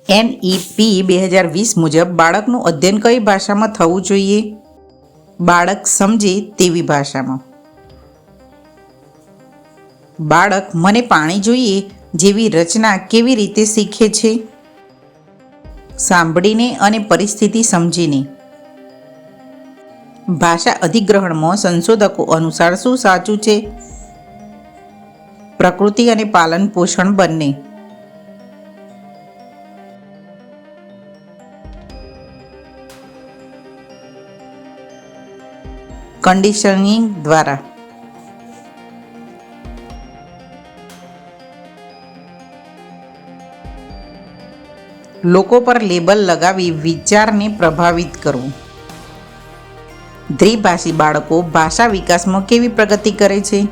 NEP 2020 મુજબ બાળકનું અધ્યયન કઈ ભાષામાં થવું જોઈએ? બાળક સમજે તેવી ભાષામાં. બાળક મને પાણી જોઈએ જેવી રચના કેવી રીતે શીખે છે? સાંભળીને અને પરિસ્થિતિ સમજીને. ભાષા અધિગ્રહણમાં સંશોધકો અનુસાર શું સાચું છે? પ્રકૃતિ અને પાલન પોષણ બંને. કન્ડિશનિંગ દ્વારા. લોકો પર લેબલ લગાવી વિચારને પ્રભાવિત કરવું. દ્વિભાષી બાળકો ભાષા વિકાસમાં કેવી પ્રગતિ કરે છે?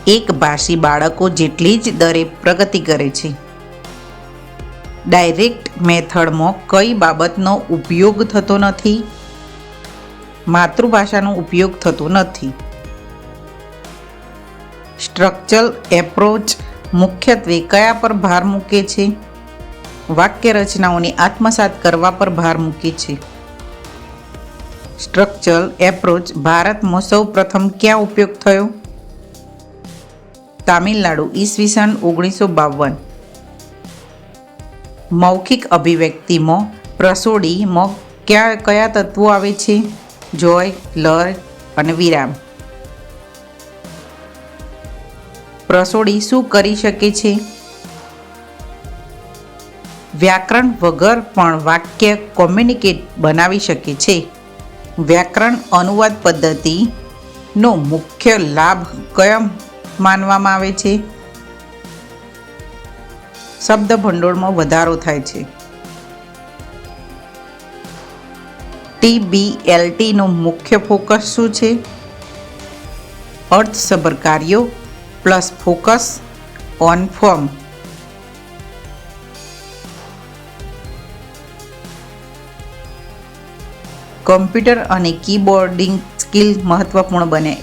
એકભાષી બાળકો જેટલી જ દરે પ્રગતિ કરે છે. ડાયરેક્ટ મેથડમાં કઈ બાબતનો ઉપયોગ થતો નથી? માતૃભાષાનો ઉપયોગ થતો નથી. સ્ટ્રક્ચરલ એપ્રોચ મુખ્યત્વે કયા પર ભાર મૂકે છે? વાક્ય રચનાઓને આત્મસાત કરવા પર ભાર મૂકે છે. સ્ટ્રક્ચરલ એપ્રોચ ભારતમાં સૌ પ્રથમ ક્યાં ઉપયોગ થયો? તામિલનાડુ, ઈસવીસન 1952. મૌખિક અભિવ્યક્તિમાં પ્રસોડીમાં કયા તત્વો આવે છે? જોય, લય અને વિરામ. પ્રસોડી શું કરી શકે છે? વ્યાકરણ વગર પણ વાક્ય કોમ્યુનિકેટ બનાવી શકે છે. વ્યાકરણ અનુવાદ પદ્ધતિનો મુખ્ય લાભ કયો માનવામાં આવે છે? શબ્દ ભંડોળમાં વધારો થાય છે. TBLTનો મુખ્ય ફોકસ શું છે? અર્થસભર કાર્યો plus focus on form. Computer અને કીબોર્ડિંગ સ્કિલ મહત્વપૂર્ણ બને.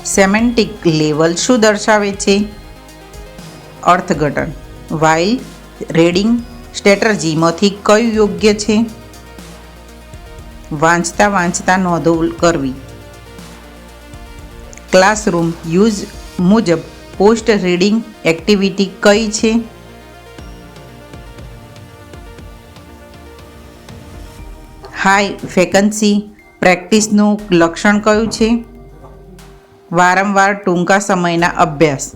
સેમેન્ટિક લેવલ શું દર્શાવે છે? અર્થઘટન. વાઇલ રીડિંગ સ્ટ્રેટર્જીમાંથી કયું યોગ્ય છે? વાંચતા વાંચતા નોંધો કરવી. ક્લાસરૂમ યુઝ મુજબ પોસ્ટ રીડિંગ એક્ટિવિટી કઈ છે? હાઈ ફ્રીક્વન્સી પ્રેક્ટિસનું લક્ષણ કયું છે? વારંવાર ટૂંકા સમયના અભ્યાસ.